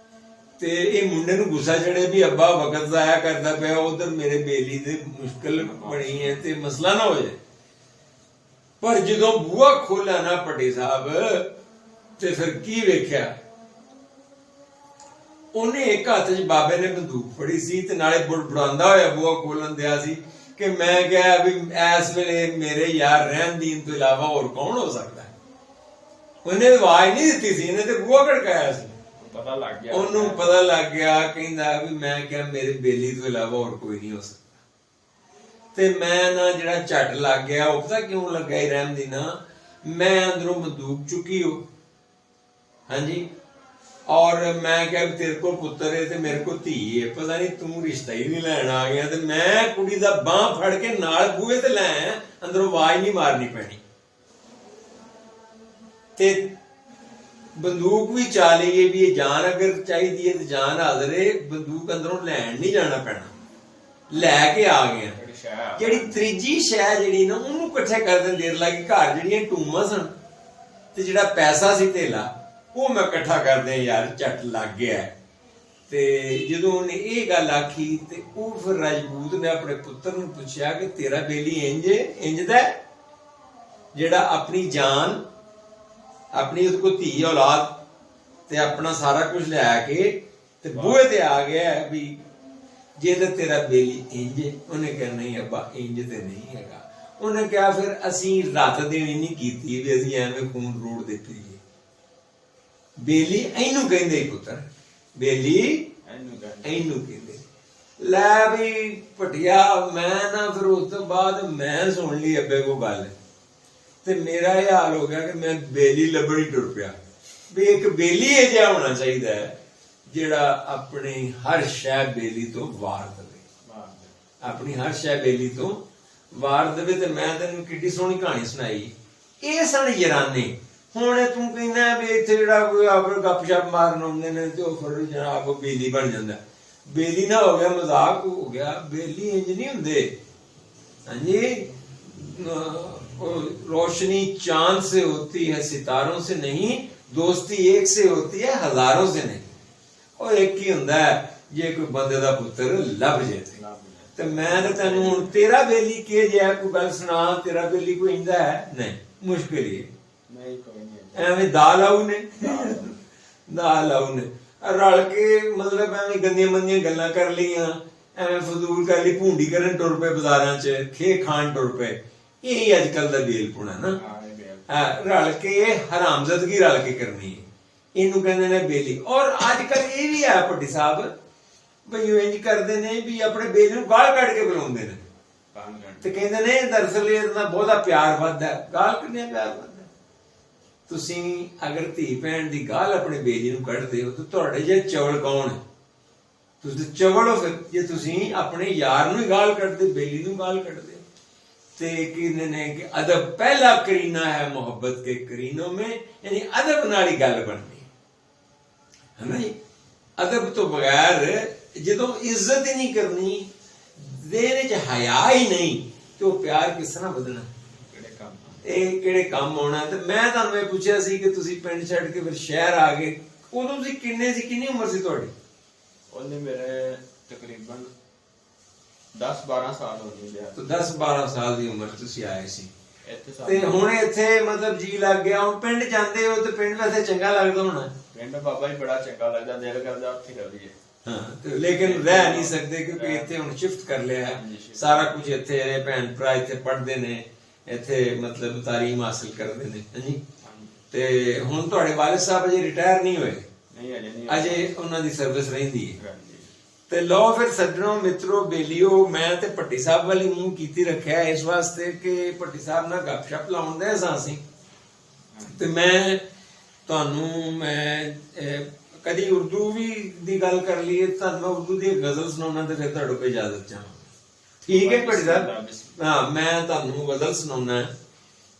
ਤੇ ਇਹ ਮੁੰਡੇ ਨੂੰ ਗੁੱਸਾ ਚੜੇ ਵੀ ਅੱਬਾ ਵਕਤ ਜ਼ਾਇਆ ਕਰਦਾ ਪਿਆ, ਉਧਰ ਮੇਰੇ ਬੇਲੀ ਦੇ ਮੁਸ਼ਕਲ ਬਣੀ ਹੈ ਤੇ ਮਸਲਾ ਨਾ ਹੋ ਜਾਏ। ਪਰ ਜਦੋਂ ਬੂਹਾ ਖੋਲਿਆ ਨਾ ਪੱਟੀ ਸਾਹਿਬ, ਤੇ ਫਿਰ ਕੀ ਵੇਖਿਆ? ਉਹਨੇ ਇੱਕ ਹੱਥ 'ਚ ਬਾਬੇ ਨੇ ਬੰਦੂਕ ਫੜੀ ਸੀ ਤੇ ਨਾਲੇ ਬੁੜਬੁੜਾਉਂਦਾ ਹੋਇਆ ਬੂਹਾ ਖੋਲਣ ਦਿਆ ਸੀ ਕਿ ਮੈਂ ਕਿਹਾ ਵੀ ਇਸ ਵੇਲੇ ਮੇਰੇ ਯਾਰ ਰਹਿਮਦੀਨ ਤੋਂ ਇਲਾਵਾ ਹੋਰ ਕੌਣ ਹੋ ਸਕਦਾ? ਉਹਨੇ ਆਵਾਜ਼ ਨਹੀਂ ਦਿੱਤੀ ਸੀ, ਇਹਨੇ ਤੇ ਬੂਹਾ ਖੜਕਾਇਆ ਸੀ। ਪਤਾ ਲੱਗ ਗਿਆ, ਉਹਨੂੰ ਪਤਾ ਲੱਗ ਗਿਆ, ਕਹਿੰਦਾ ਵੀ ਮੈਂ ਕਿਹਾ ਮੇਰੇ ਬੇਲੀ ਤੋਂ ਇਲਾਵਾ ਹੋਰ ਕੋਈ ਨਹੀਂ ਹੋ ਸਕਦਾ। ਤੇ ਮੈਂ ਨਾ ਜਿਹੜਾ ਝੱਟ ਲੱਗ ਗਿਆ, ਉਹ ਪਤਾ ਕਿਉਂ ਲੱਗਾ ਹੀ ਰਹਿਮਦੀਨਾ, ਮੈਂ ਅੰਦਰੋਂ ਬੰਦੂਕ ਚੁੱਕੀ ਹੋ, ਹਾਂਜੀ, ਔਰ ਮੈਂ ਕਿਹਾ ਵੀ ਤੇਰੇ ਕੋਲ ਪੁੱਤਰ ਹੈ ਤੇ ਮੇਰੇ ਕੋਲ ਧੀ ਹੈ, ਪਤਾ ਨਹੀਂ ਤੂੰ ਰਿਸ਼ਤਾ ਹੀ ਨਹੀਂ ਲੈਣ ਆ ਗਿਆ। ਤੇ ਮੈਂ ਕੁੜੀ ਦਾ ਬਾਂਹ ਫੜ ਕੇ ਨਾਲ ਬੂਹੇ ਤੇ ਲੈ ਆਇਆ, ਅੰਦਰੋਂ ਆਵਾਜ਼ ਨਹੀਂ ਮਾਰਨੀ ਪੈਣੀ, ਤੇ ਬੰਦੂਕ ਵੀ ਚਾ ਲਈਏ ਵੀ ਇਹ ਜਾਨ ਅਗਰ ਚਾਹੀਦੀ ਹੈ ਤੇ ਜਾਨ ਹਾਜ਼ਰ ਹੈ, ਬੰਦੂਕ ਅੰਦਰੋਂ ਲੈਣ ਨਹੀਂ ਜਾਣਾ ਪੈਣਾ, ਲੈ ਕੇ ਆ ਗਏ। ਜਿਹੜੀ ਤੀਜੀ ਸ਼ੈ ਜਿਹੜੀ ਨਾ, ਉਹਨੂੰ ਇਕੱਠੇ ਕਰ ਦੇਣ ਦੇਰ ਲੱਗੀ। ਘਰ ਜਿਹੜੀਆਂ ਟੂਮਾਂ ਸਨ ਤੇ ਜਿਹੜਾ ਪੈਸਾ ਸੀ ਧੇਲਾ, ਉਹ ਮੈਂ ਇਕੱਠਾ ਕਰਦੇ ਯਾਰ, ਝੱਟ ਲੱਗ ਗਿਆ। ਤੇ ਜਦੋਂ ਉਹਨੇ ਇਹ ਗੱਲ ਆਖੀ ਤੇ ਉਹ ਫਿਰ ਰਾਜਪੂਤ ਨੇ ਆਪਣੇ ਪੁੱਤਰ ਨੂੰ ਪੁੱਛਿਆ ਕਿ ਤੇਰਾ ਬੇਲੀ ਇੰਜ ਦਾ ਜਿਹੜਾ ਆਪਣੀ ਜਾਨ, ਆਪਣੀ ਉਹਦੇ ਕੋਲ ਧੀ ਔਲਾਦ ਤੇ ਆਪਣਾ ਸਾਰਾ ਕੁਝ ਲੈ ਕੇ ਤੇ ਬੂਹੇ ਤੇ ਆ ਗਿਆ ਵੀ ਜੇ ਤੇ ਤੇਰਾ ਬੇਲੀ ਇੰਜ? ਉਹਨੇ ਕਿਹਾ ਨਹੀਂ ਅੱਬਾ, ਇੰਜ ਤੇ ਨਹੀਂ ਹੈਗਾ। ਉਹਨੇ ਕਿਹਾ ਫਿਰ ਅਸੀਂ ਰਾਤ ਦੇਣੀ ਨਹੀਂ ਕੀਤੀ ਵੀ ਅਸੀਂ ਐਵੇਂ ਖੂਨ ਰੋੜ ਦੇ ਪਈਏ। ਬੇਲੀ ਇਹਨੂੰ ਕਹਿੰਦੇ ਪੁੱਤਰ, ਬੇਲੀ ਇਹਨੂੰ ਕਹਿੰਦੇ। ਲੈ ਵੀ ਭਟਿਆ, ਮੈਂ ਨਾ ਫਿਰ ਉਸ ਤੋਂ ਬਾਅਦ ਮੈਂ ਸੁਣ ਲਈ ਅੱਬੇ ਕੋ ਗੱਲ, ਤੇ ਮੇਰਾ ਇਹ ਹਾਲ ਹੋ ਗਿਆ ਕਿ ਮੈਂ ਬੇਲੀ ਲੱਭਣੀ ਟੁਰ ਪਿਆ ਵੀ ਇੱਕ ਬੇਲੀ ਇਹ ਜਿਹਾ ਹੋਣਾ ਚਾਹੀਦਾ ਹੈ ਜਿਹੜਾ ਆਪਣੀ ਹਰ ਸ਼ੈ ਬੇਲੀ ਤੋਂ ਵਾਰ ਦੇਵੇ, ਆਪਣੀ ਹਰ ਸ਼ੈ ਬੇਲੀ ਤੋਂ ਵਾਰ ਦੇਵੇ। ਤੇ ਮੈਂ ਤੈਨੂੰ ਕਿੱਡੀ ਸੋਹਣੀ ਕਹਾਣੀ ਸੁਣਾਈ, ਇਹ ਸਨ ਯਾਰਾਨੇ। ਹੁਣ ਤੂੰ ਕਹਿੰਦਾ ਵੀ ਇੱਥੇ ਜਿਹੜਾ ਕੋਈ ਆਪਰ ਗੱਪਸ਼ਪ ਮਾਰਨ ਆਉਂਦੇ ਨੇ ਤੇ ਉਹ ਫਿਰ ਜਨਾਬ ਬੇਲੀ ਬਣ ਜਾਂਦਾ। ਬੇਲੀ ਨਾ ਹੋ ਗਿਆ, ਮਜ਼ਾਕ ਹੋ ਗਿਆ। ਬੇਲੀ ਇੰਜ ਨਹੀਂ ਹੁੰਦੇ। ਹਾਂਜੀ, रोशनी चांद से होती है सितारों से नहीं, दोस्ती एक से होती है हजारों से नहीं। और एक ही ਹੁੰਦਾ ਜੇ ਕੋਈ ਬੰਦੇ ਦਾ ਪੁੱਤਰ ਲੱਭ ਜੇ ਤੇ ਮੈਂ ਤਾਂ ਤੈਨੂੰ ਹੁਣ ਤੇਰਾ ਬੇਲੀ ਕੀ ਜਿਹਾ ਕੋਈ ਗੱਲ ਸੁਣਾ। ਤੇਰਾ ਬੇਲੀ ਕੋਈ ਇੰਦਾ ਹੈ ਨਹੀਂ, ਮੁਸ਼ਕਿਲ ਹੀ ਨਹੀਂ, ਕੋਈ ਨਹੀਂ। ਐਵੇਂ ਦਾ ਲਾਉ ਨੇ ਰਲ ਕੇ ਮਤਲਬ ਐਵੇਂ ਗੰਦੀਆਂ ਮੰਦੀਆਂ ਗੱਲਾਂ ਕਰ ਲਈਆਂ, ਐਵੇਂ ਫਜ਼ੂਲ ਕਰ ਲਈ, ਭੂੰਡੀ ਕਰਨ ਟੁਰ ਪਏ ਬਾਜ਼ਾਰਾਂ 'ਚ, ਖੇ ਖਾਣ ਟੁਰ ਪਏ। ਇਹ ਅੱਜ ਕੱਲ ਦਾ ਬੇਲਪੁਣਾ ਨਾ, ਰਲ ਕੇ ਹਰਾਮਜ਼ਦਗੀ ਰਲ ਕੇ ਕਰਨੀ ਹੈ, ਇਹਨੂੰ ਕਹਿੰਦੇ ਨੇ ਬੇਲੀ। ਔਰ ਅੱਜ ਕੱਲ ਇਹ ਵੀ ਹੈ ਭੱਟੀ ਸਾਹਿਬ ਬਈ ਉਹ ਇੰਜ ਕਰਦੇ ਨੇ ਵੀ ਆਪਣੇ ਬੇਲੀ ਨੂੰ ਗਾਲ ਕੱਢ ਕੇ ਬੁਲਾਉਂਦੇ ਨੇ ਤੇ ਕਹਿੰਦੇ ਨੇ ਦਰਅਸਲ ਇਹਦੇ ਨਾਲ ਬਹੁਤਾ ਪਿਆਰ ਵੱਧਦਾ। ਗਾਲ ਕਿੰਨੇ ਪਿਆਰ ਵੱਧਦਾ? ਤੁਸੀਂ ਅਗਰ ਧੀ ਭੈਣ ਦੀ ਗਾਲ ਆਪਣੇ ਬੇਲੀ ਨੂੰ ਕੱਢਦੇ ਹੋ ਤਾਂ ਤੁਹਾਡੇ ਜੇ ਚਵਲ ਕੌਣ ਹੈ? ਤੁਸੀਂ ਚਵਲ ਹੋ ਫਿਰ ਜੇ ਤੁਸੀਂ ਆਪਣੇ ਯਾਰ ਨੂੰ ਹੀ ਗਾਲ ਕੱਢਦੇ, ਬੇਲੀ ਨੂੰ ਗਾਲ ਕੱਢਦੇ। ਤੇ ਕਹਿੰਦੇ ਨੇ ਕਿ ਅਦਬ ਪਹਿਲਾ ਕਰੀਨਾ ਹੈ ਮੁਹੱਬਤ ਕੇ ਕਰੀਨੋਂ में, यानी ਅਦਬ ਨਾਲ ਹੀ ਗੱਲ ਬਣਨੀ ਹੈ ਨਾ ਜੀ। ਅਦਬ ਤੋਂ ਬਗੈਰ ਜਦੋਂ ਇੱਜ਼ਤ ਹੀ ਨਹੀਂ ਕਰਨੀ, ਦੇਹ 'ਚ ਹਯਾ ਹੀ ਨਹੀਂ, ਤੇ ਉਹ ਪਿਆਰ ਕਿਸ ਤਰ੍ਹਾਂ ਵਧਣਾ? ਇਹ ਕਿਹੜੇ ਕੰਮ ਆਉਣਾ? ਤੇ ਮੈਂ ਤੁਹਾਨੂੰ ਇਹ ਪੁੱਛਿਆ ਸੀ ਕਿ ਤੁਸੀਂ ਪਿੰਡ ਛੱਡ ਕੇ ਫਿਰ ਸ਼ਹਿਰ ਆ ਗਏ, ਉਦੋਂ ਤੁਸੀਂ ਕਿੰਨੇ ਸੀ, ਕਿੰਨੀ ਉਮਰ ਸੀ ਤੁਹਾਡੀ? ਉਹਨੇ ਮੇਰੇ ਤਕਰੀਬਨ 10-12 ਸਾਲ ਹੋ ਗਏ ਆ। ਤਾਂ 10-12 ਸਾਲ ਦੀ ਉਮਰ ਤੁਸੀਂ ਆਏ ਸੀ ਇੱਥੇ। ਤੇ ਹੁਣ ਇੱਥੇ ਮਤਲਬ ਜੀ ਲੱਗ ਗਿਆ। ਹੁਣ ਪਿੰਡ ਜਾਂਦੇ ਹੋ ਤੇ ਪਿੰਡ ਵੈਸੇ ਚੰਗਾ ਲੱਗਦਾ ਹੋਣਾ? ਪਿੰਡ ਬਾਬਾ ਜੀ ਬੜਾ ਚੰਗਾ ਲੱਗਦਾ, ਦਿਲ ਕਰਦਾ ਉੱਥੇ ਰਹੀਏ। ਹਾਂ, ਤੇ ਲੇਕਿਨ ਰਹਿ ਨਹੀਂ ਸਕਦੇ ਕਿਉਂਕਿ ਇੱਥੇ ਹੁਣ ਸ਼ਿਫਟ ਕਰ ਲਿਆ ਹੈ ਸਾਰਾ ਕੁਝ। ਇੱਥੇ ਨੇ ਭੈਣ ਭਰਾ ਇੱਥੇ ਪੜ੍ਹਦੇ ਨੇ, ਇੱਥੇ ਮਤਲਬ ਤਾਲੀਮ ਹਾਸਲ ਕਰਦੇ ਨੇ। ਹਾਂਜੀ, ਤੇ ਹੁਣ ਤੁਹਾਡੇ ਵਾਲਿਦ ਸਾਹਿਬ ਅਜੇ ਰਿਟਾਇਰ ਨਹੀਂ ਹੋਏ? ਨਹੀਂ, ਅਜੇ ਨਹੀਂ, ਅਜੇ ਉਹਨਾਂ ਦੀ ਸਰਵਿਸ ਰਹਿੰਦੀ ਹੈ। ਤੇ ਲਓ ਫਿਰ ਸੱਜਣੋ ਮਿੱਤਰੋ ਬੇਲੀਓ, ਮੈਂ ਤੇ ਭੱਟੀ ਸਾਹਿਬ ਵਾਲੀ ਮੂੰਹ ਕੀਤੀ ਰੱਖਿਆ ਇਸ ਵਾਸਤੇ ਕਿ ਭੱਟੀ ਸਾਹਿਬ ਨਾਲ ਗੱਪਸ਼ਪ ਲਾਉਣ ਦੇ ਸਾਂ ਅਸੀਂ। ਤੇ ਮੈਂ ਤੁਹਾਨੂੰ ਮੈਂ ਕਦੀ ਉਰਦੂ ਵੀ ਦੀ ਗੱਲ ਕਰ ਲਈਏ, ਤੁਹਾਨੂੰ ਮੈਂ ਉਰਦੂ ਦੀ ਗਜ਼ਲ ਸੁਣਾਉਣਾ ਤੇ ਫਿਰ ਤੁਹਾਡੇ ਕੋਲ ਇਜਾਜ਼ਤ ਚਾਹਾਂ। ਠੀਕ ਹੈ ਭੱਟੀ ਸਾਹਿਬ? ਹਾਂ, ਮੈਂ ਤੁਹਾਨੂੰ ਗਜ਼ਲ ਸੁਣਾਉਣਾ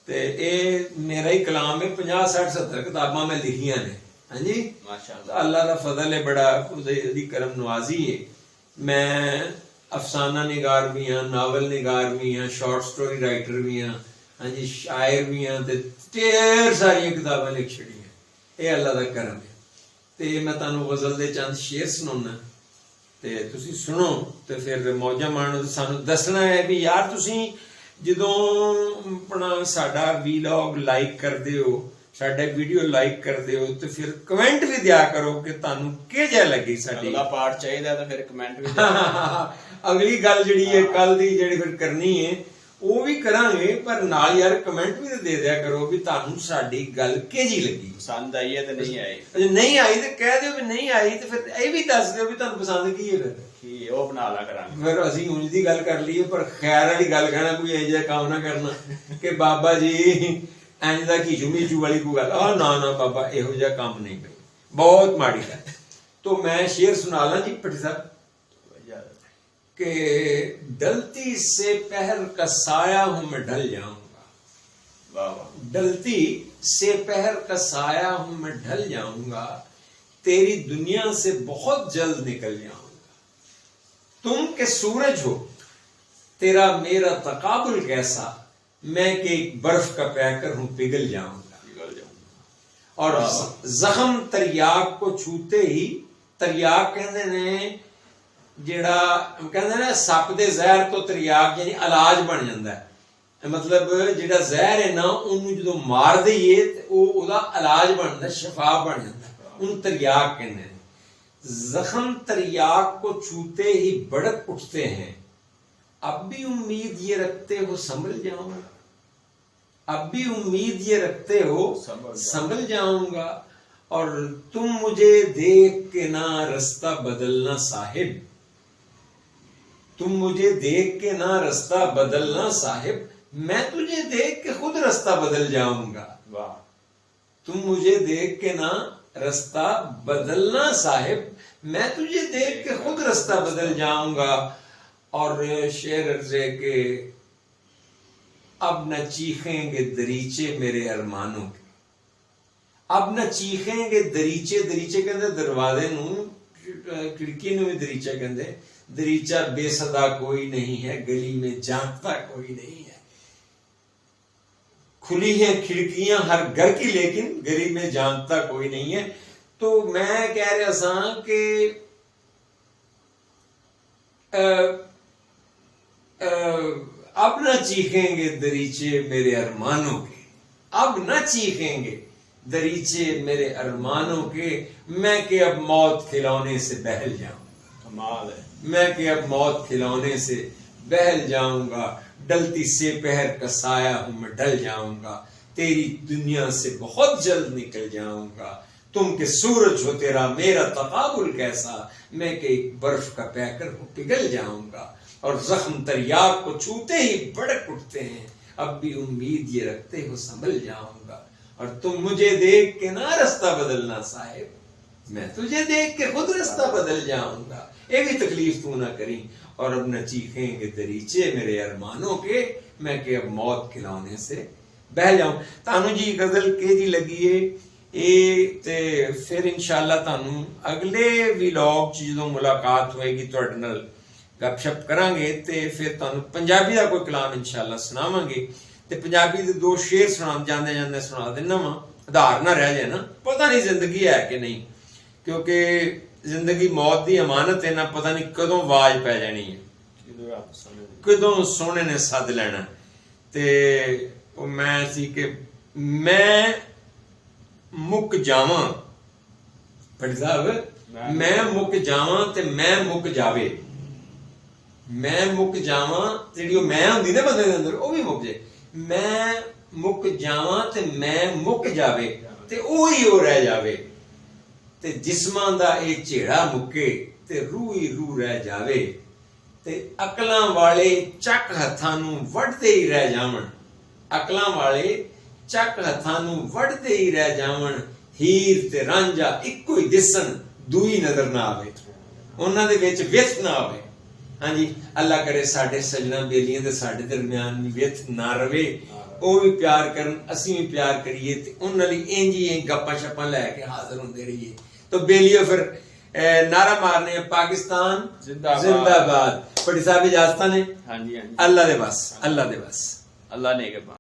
ਤੇ ਇਹ ਮੇਰਾ ਹੀ ਕਲਾਮ ਹੈ। 50, 60, 70 ਕਿਤਾਬਾਂ ਮੈਂ ਲਿਖੀਆਂ ਨੇ। ਹਾਂਜੀ, ਮਾਸ਼ਾਅੱਲਾ, ਅੱਲਾ ਦਾ ਫਜ਼ਲ ਹੈ ਬੜਾ, ਉਹਦੀ ਕਰਮ ਨਵਾਜ਼ੀ ਹੈ। ਮੈਂ ਅਫਸਾਨਾ ਨਿਗਾਰ ਵੀ ਹਾਂ, ਨਾਵਲ ਨਿਗਾਰ ਵੀ ਹਾਂ, ਸ਼ਾਰਟ ਸਟੋਰੀ ਰਾਈਟਰ ਵੀ ਹਾਂ, ਹਾਂਜੀ, ਸ਼ਾਇਰ ਵੀ ਹਾਂ, ਤੇ ਢੇਰ ਸਾਰੀਆਂ ਕਿਤਾਬਾਂ ਲਿਖ ਛੜੀਆਂ। ਇਹ ਅੱਲਾ ਦਾ ਕਰਮ ਹੈ। ਤੇ ਮੈਂ ਤੁਹਾਨੂੰ ਗਜ਼ਲ ਦੇ ਚੰਦ ਸ਼ੇਰ ਸੁਣਾਉਣਾ ਤੇ ਤੁਸੀਂ ਸੁਣੋ ਤੇ ਫਿਰ ਮੌਜਾਂ ਮਾਣੋ। ਤੇ ਸਾਨੂੰ ਦੱਸਣਾ ਹੈ ਵੀ ਯਾਰ ਤੁਸੀਂ ਜਦੋਂ ਆਪਣਾ ਸਾਡਾ ਵੀਲੌਗ ਲਾਈਕ ਕਰਦੇ ਹੋ, ਸਾਡੇ ਵੀਡੀਓ ਲਾਈਕ ਕਰਦੇ ਹੋ, ਤੇ ਫਿਰ ਕਮੈਂਟ ਵੀ ਦਿਆ ਕਰੋ ਕਿ ਤੁਹਾਨੂੰ ਕਿਹੋ ਜਿਹਾ ਲੱਗੀ ਸਾਡੀ। ਅਗਲਾ ਪਾਰਟ ਚਾਹੀਦਾ ਤਾਂ ਫਿਰ ਕਮੈਂਟ ਵੀ ਅਗਲੀ ਗੱਲ ਜਿਹੜੀ ਹੈ ਕੱਲ ਦੀ ਜਿਹੜੀ ਫਿਰ ਕਰਨੀ ਹੈ ਉਹ ਵੀ ਕਰਾਂਗੇ, ਪਰ ਨਾਲ ਯਾਰ ਕਮੈਂਟ ਵੀ ਦੇ ਦਿਆ ਕਰੋ ਵੀ ਤੁਹਾਨੂੰ ਸਾਡੀ ਗੱਲ ਕਿਹੋ ਜਿਹੀ ਲੱਗੀ। ਪਸੰਦ ਆਈ ਹੈ ਤੇ ਨਹੀਂ ਆਈ? ਜੇ ਨਹੀਂ ਆਈ ਤੇ ਕਹਿ ਦਿਓ ਵੀ ਨਹੀਂ ਆਈ, ਤੇ ਫਿਰ ਇਹ ਵੀ ਦੱਸ ਦਿਓ ਵੀ ਤੁਹਾਨੂੰ ਪਸੰਦ ਕੀ ਹੈ। ਫਿਰ ਕੀ ਉਹ ਬਣਾ ਲਾ ਕਰਾਂਗੇ। ਫਿਰ ਅਸੀਂ ਉਂਝ ਦੀ ਗੱਲ ਕਰ ਲਈਏ, ਪਰ ਖੈਰ ਵਾਲੀ ਗੱਲ ਕਹਿਣਾ, ਕੋਈ ਇਹੋ ਜਿਹਾ ਕੰਮ ਨਾ ਕਰਨਾ ਕਿ ਬਾਬਾ ਜੀ ਇੰਜ ਦਾ ਘੀਚੂ ਮੀਚੂ ਵਾਲੀ ਕੋਈ ਗੱਲ। ਆ ਨਾ ਨਾ ਬਾਬਾ, ਇਹੋ ਜਿਹਾ ਕੰਮ ਨਹੀਂ ਪਈ, ਬਹੁਤ ਮਾੜੀ ਗੱਲ। तो मैं शेर सुना ला जी भट्टी साहब कि डलती से पहर का साया हूं मैं ढल जाऊंगा। डलती से पहर का साया हूं मैं ढल जाऊंगा, तेरी दुनिया से बहुत जल्द निकल जाऊंगा। तुम के सूरज हो, तेरा मेरा तकाबुल कैसा, मैं के एक बर्फ का पैकर हूं पिघल जाऊंगा। और जख्म तरियाक को छूते ही, तरियाक कहते ने ਜਿਹੜਾ ਕਹਿੰਦੇ ਨੇ ਸੱਪ ਦੇ ਜ਼ਹਿਰ ਤੋਂ ਤਰੀਆਕ ਯਾਨੀ ਇਲਾਜ ਬਣ ਜਾਂਦਾ ਹੈ। ਮਤਲਬ ਜਿਹੜਾ ਜ਼ਹਿਰ ਹੈ ਨਾ ਉਹਨੂੰ ਜਦੋਂ ਮਾਰ ਦਈਏ ਤੇ ਉਹ ਉਹਦਾ ਇਲਾਜ ਬਣਦਾ, ਸ਼ਿਫਾ ਬਣ ਜਾਂਦਾ, ਉਹਨੂੰ ਤਰੀਆਕ ਕਹਿੰਦੇ ਨੇ। ਜ਼ਖਮ तरियाक को छूते ही भड़क उठते हैं, अब भी उम्मीद ये रखते हो संभल जाऊंगा, अब भी उम्मीद ये रखते हो संभल जाऊंगा। और तुम मुझे देख के ना रास्ता बदलना साहिब, तुम मुझे देख के ना रास्ता बदलना साहिब, मैं तुझे देख के खुद रास्ता बदल जाऊंगा। तुम मुझे देख के ना रास्ता बदलना साहिब, मैं तुझे देख के खुद रास्ता बदल जाऊंगा। और शेर अर्ज है कि अब न चीखेंगे दरीचे मेरे अरमानों के, अब न चीखेंगे दरीचे, दरीचे कहते दरवाजे नू, खिड़की नू भी दरीचा कहते। दरीचा बेसदा कोई नहीं है, गली में जानता कोई नहीं है। खुली हैं खिड़कियां हर घर की, लेकिन गली में जानता कोई नहीं है। तो मैं कह रहा सा कि अब ना चीखेंगे दरीचे मेरे अरमानों के, अब ना चीखेंगे दरीचे मेरे अरमानों के, मैं कि अब मौत खिलौने से बहल जाऊंगा। कमाल है। मैं कि अब मौत खिलौने से बहल जाऊंगा, डलती से पहर का साया हूं मैं ढल जाऊंगा, तेरी दुनिया से बहुत जल्द निकल जाऊंगा। तुम के सूरज हो तेरा मेरा तकाबुल कैसा, मैं के एक बर्फ का पैकर हूं पिघल जाऊंगा। और जख्म तरियाब को छूते ही भड़क उठते हैं, अब भी उम्मीद ये रखते हो संभल जाऊंगा। और तुम मुझे देख के ना रास्ता बदलना साहिब, मैं तुझे देख के खुद रास्ता बदल जाऊंगा। एक ही तकलीफ तू ना करी, और अब न चीखेंगे दरीचे मेरे अरमानों के, मैं के अब मौत खिलौने से बह जाऊं। तानू जी गजल के जी लगी है ਇਹ ਤੇ ਫਿਰ ਇਨਸ਼ਾਅੱਲਾ ਤੁਹਾਨੂੰ ਅਗਲੇ ਵਲੌਗ 'ਚ ਜਦੋਂ ਮੁਲਾਕਾਤ ਹੋਏਗੀ ਤੁਹਾਡੇ ਨਾਲ ਗੱਪਸ਼ਪ ਕਰਾਂਗੇ ਤੇ ਫਿਰ ਤੁਹਾਨੂੰ ਪੰਜਾਬੀ ਦਾ ਕੋਈ ਕਲਾਮ ਇਨਸ਼ਾਅੱਲਾ ਸੁਣਾਵਾਂਗੇ। ਤੇ ਪੰਜਾਬੀ ਦੇ ਦੋ ਸ਼ੇਰ ਸੁਣਾਉਣ ਜਾਂਦੇ ਜਾਂਦੇ ਸੁਣਾ ਦੇਣਾ ਵਾ, ਆਧਾਰ ਨਾ ਰਹਿ ਜਾਏ ਨਾ, ਪਤਾ ਨਹੀਂ ਜ਼ਿੰਦਗੀ ਹੈ ਕਿ ਨਹੀਂ, ਕਿਉਂਕਿ ਜ਼ਿੰਦਗੀ ਮੌਤ ਦੀ ਅਮਾਨਤ ਹੈ ਨਾ, ਪਤਾ ਨਹੀਂ ਕਦੋਂ ਆਵਾਜ਼ ਪੈ ਜਾਣੀ ਹੈ, ਕਦੋਂ ਸੋਹਣੇ ਨੇ ਸੱਦ ਲੈਣਾ। ਤੇ ਉਹ ਮੈਂ ਸੀ ਕਿ ਮੈਂ ਮੁੱਕ ਜਾਵਾਂ, ਭੱਟੀ ਸਾਹਿਬ, ਮੈਂ ਮੁੱਕ ਜਾਵਾਂ ਤੇ ਮੈਂ ਮੁੱਕ ਜਾਵੇ, ਮੈਂ ਮੁੱਕ ਜਾਵਾਂ ਤੇ ਜਿਹੜੀ ਉਹ ਮੈਂ ਹੁੰਦੀ ਨਾ ਬੰਦੇ ਦੇ ਅੰਦਰ ਉਹ ਵੀ ਮੁੱਕ ਜੇ, ਮੈਂ ਮੁੱਕ ਜਾਵਾਂ ਤੇ ਮੈਂ ਮੁੱਕ ਜਾਵੇ ਤੇ ਉਹ ਹੀ ਉਹ ਰਹਿ ਜਾਵੇ। ਤੇ ਜਿਸਮਾਂ ਦਾ ਇਹ ਝੇੜਾ ਮੁੱਕੇ ਤੇ ਰੂਹ ਹੀ ਰੂਹ ਰਹਿ ਜਾਵੇ। ਤੇ ਅਕਲਾਂ ਵਾਲੇ ਚੱਕ ਹੱਥਾਂ ਨੂੰ ਵੱਢਦੇ ਹੀ ਰਹਿ ਜਾਵਣ, ਅਕਲਾਂ ਵਾਲੇ ਚੱਕ ਹੱਥਾਂ ਨੂੰ ਵੱਢਦੇ ਹੀ ਰਹਿ ਜਾਵਣ। ਹੀਰ ਤੇ ਰਾਂਝਾ ਇੱਕੋ ਹੀ ਦਿਸਣ, ਦੂਈ ਨਜ਼ਰ ਨਾ ਆਵੇ, ਉਹਨਾਂ ਦੇ ਵਿੱਚ ਵਿਥ ਨਾ ਆਵੇ। ਹਾਂਜੀ, ਅੱਲਾ ਕਰੇ ਸਾਡੇ ਸਜਣਾ ਬੇਲੀਆਂ ਦੇ ਸਾਡੇ ਦਰਮਿਆਨ ਵੀ ਵਿਥ ਨਾ ਰਵੇ, ਉਹ ਵੀ ਪਿਆਰ ਕਰਨ, ਅਸੀਂ ਵੀ ਪਿਆਰ ਕਰੀਏ ਤੇ ਉਹਨਾਂ ਲਈ ਇੰਝ ਹੀ ਗੱਪਾਂ ਸ਼ੱਪਾਂ ਲੈ ਕੇ ਹਾਜ਼ਰ ਹੁੰਦੇ ਰਹੀਏ। तो बेलियो फिर नारा मारने पाकिस्तान जिंदाबाद। भट्टी साहब इजाजत ने। हाँ जी, हाँ जी। अल्लाह दे बस, अल्लाह दे बस, अल्लाह ने के